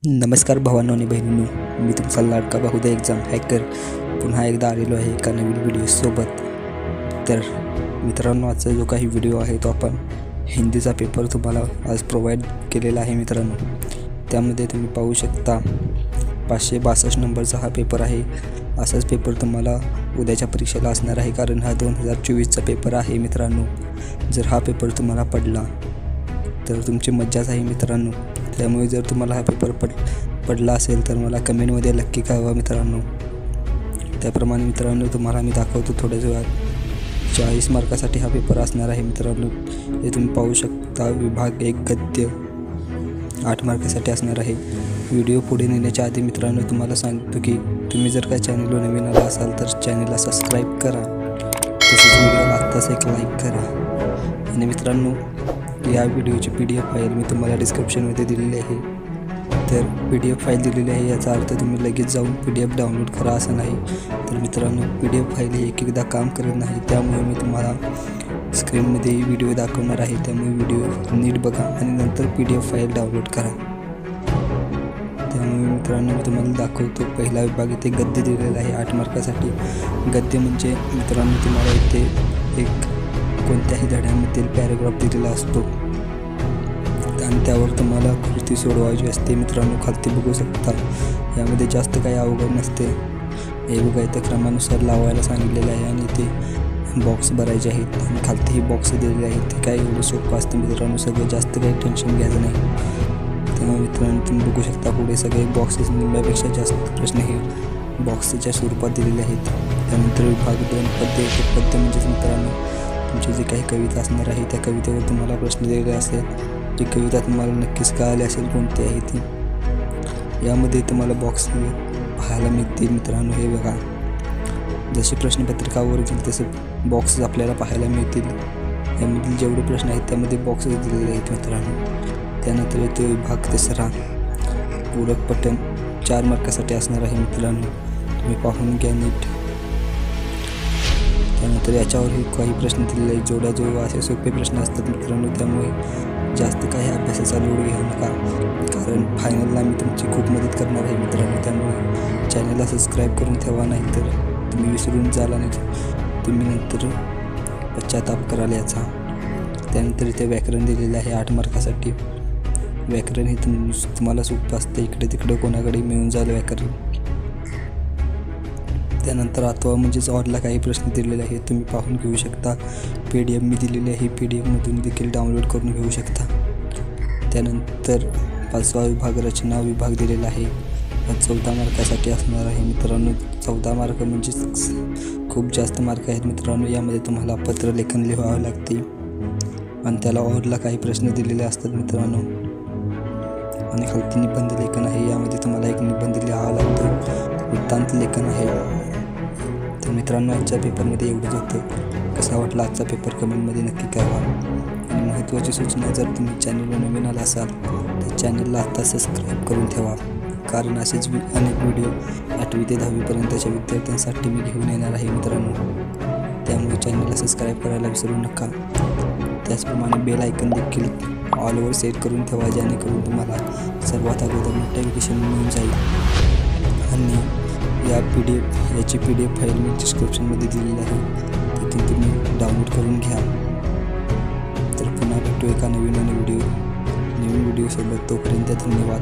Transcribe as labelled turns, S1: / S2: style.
S1: नमस्कार भावांनो आणि बहिणींनो, मी तुमचा लाडका बहुधा एक्झाम हॅकर पुन्हा एकदा आलेलो आहे एका नवीन व्हिडिओसोबत। तर मित्रांनो, आजचा जो काही व्हिडिओ आहे तो आपण हिंदीचा पेपर तुम्हाला आज प्रोव्हाइड केलेला आहे मित्रांनो। त्यामध्ये तुम्ही पाहू शकता 562 नंबरचा हा पेपर आहे। असाच पेपर तुम्हाला उद्याच्या परीक्षेला असणार आहे, कारण हा 2024चा पेपर आहे मित्रांनो। जर हा पेपर तुम्हाला पडला तर तुमची मज्जाच आहे मित्रांनो। त्यामुळे जर तुम्हाला हा पेपर पडला असेल तर मला कमेंटमध्ये नक्की कळवा मित्रांनो। त्याप्रमाणे मित्रांनो तुम्हाला मी दाखवतो थोड्याच वेळात 40 मार्कासाठी हा पेपर असणार आहे मित्रांनो। हे तुम्ही पाहू शकता। विभाग 1 गद्य 8 मार्कासाठी असणार आहे। व्हिडिओ पुढे नेण्याच्या आधी मित्रांनो तुम्हाला सांगतो की तुम्ही जर का चॅनलवर नवीन आला असाल तर चॅनलला सबस्क्राईब करा, तसेच व्हिडिओला आत्ताच एक लाईक करा। आणि मित्रांनो, या व्हिडिओची PDF फाईल मी तुम्हाला डिस्क्रिप्शनमध्ये दिलेली आहे। तर PDF फाईल दिलेली आहे याचा अर्थ तुम्ही लगेच जाऊन PDF डाउनलोड करा असं नाही। तर मित्रांनो, PDF फाईल ही एकदा काम करत नाही, त्यामुळे मी तुम्हाला स्क्रीनमध्ये व्हिडिओ दाखवणार आहे। त्यामुळे व्हिडिओ नीट बघा आणि नंतर PDF फाईल डाउनलोड करा। त्यामुळे मित्रांनो मी तुम्हाला दाखवतो। पहिला विभाग इथे गद्य दिलेला आहे 8 मार्कासाठी। गद्य म्हणजे मित्रांनो तुम्हाला इथे एक कोणत्याही धड्यामधील पॅराग्राफ दिलेला असतो आणि त्यावर तुम्हाला कृती सोडवायची असते मित्रांनो। खालती बघू शकता, यामध्ये जास्त काही अवघड नसते। हे बघा, इथं क्रमानुसार लावायला सांगितलेलं आहे आणि ते बॉक्स भरायचे आहेत आणि खालतीही बॉक्स दिलेले आहेत। ते काय एवढं सोपं असतं मित्रांनो, सगळं जास्त काही टेन्शन घ्यायचं नाही। त्यामुळे मित्रांनो तुम्ही बघू शकता पुढे सगळे बॉक्सेस निम्म्यापेक्षा जास्त प्रश्न हे बॉक्सच्या स्वरूपात दिलेले आहेत। त्यानंतर विभाग 2 पद्य। पद्य म्हणजेच मित्रांनो तुमची जी काही कविता असणार आहे त्या कवितेवर तुम्हाला प्रश्न दिलेले असेल। जी कविता तुम्हाला नक्कीच कळाली असेल कोणती आहे ती। यामध्ये तुम्हाला बॉक्स पाहायला मिळतील मित्रांनो। हे बघा, जसे प्रश्नपत्रिकावर येतील तसे बॉक्स आपल्याला पाहायला मिळतील। यामधील जेवढे प्रश्न आहेत त्यामध्ये बॉक्स दिलेले आहेत मित्रांनो। त्यानंतर येतो विभाग 3 पूरक पठण 4 मार्कासाठी असणार आहे मित्रांनो। तुम्ही पाहून घ्या नीट। त्यानंतर याच्यावरही काही प्रश्न दिलेले आहेत, जोड्याजोड असे सोपे प्रश्न असतात मित्रांनो। त्यामुळे जास्त काही अभ्यासाचा लोड घेऊ नका, कारण फायनलला मी तुमची खूप मदत करणार आहे मित्रांनो। त्यामुळे चॅनलला सबस्क्राईब करून ठेवा, नाही तर तुम्ही विसरून जाल आणि तुम्ही नंतर पश्चाताप कराल याचा। त्यानंतर इथे व्याकरण दिलेलं आहे 8 मार्कासाठी। व्याकरण हे तुम्हाला सोपं असतं, इकडे तिकडे कोणाकडे मिळून जाईल व्याकरण। त्यानंतर अथवा म्हणजेच ऑरला काही प्रश्न दिलेले आहेत, तुम्ही पाहून घेऊ शकता। PDF मी दिलेली आहे, PDF देखील डाउनलोड करून घेऊ शकता। त्यानंतर 5वा विभाग रचना विभाग दिलेला आहे। 14 मार्कासाठी असणार आहे मित्रांनो। 14 मार्क म्हणजे खूप जास्त मार्क आहेत मित्रांनो। यामध्ये तुम्हाला पत्रलेखन लिहावं लागते आणि त्याला ऑरला काही प्रश्न दिलेले असतात मित्रांनो। आणि खालती निबंध लेखन आहे, यामध्ये तुम्हाला एक निबंध लिहावा लागतो। वृत्तांत लेखन आहे। तर मित्रांनो, आजच्या पेपरमध्ये एवढंच होतं। कसा वाटला आजचा पेपर कमेंटमध्ये नक्की कळवा। आणि महत्त्वाची सूचना, जर तुम्ही चॅनलवर नवीन आला असाल तर चॅनलला आत्ता सबस्क्राईब करून ठेवा, कारण असेच अनेक व्हिडिओ 8वी ते 10वीपर्यंतच्या विद्यार्थ्यांसाठी मी घेऊन येणार आहे मित्रांनो। त्यामुळे चॅनलला सबस्क्राईब करायला विसरू नका। त्याचप्रमाणे बेल आयकन देखील ऑलवर सेट करून ठेवा, जेणेकरून तुम्हाला सर्वात अगोदर नोटिफिकेशन मिळून जाईल। आणि याची PDF फाईल मी डिस्क्रिप्शनमध्ये दिलेली आहे, तिथून तुम्ही डाउनलोड करून घ्या। तर पुन्हा भेटू एका नवीन व्हिडिओसोबत। तोपर्यंत धन्यवाद।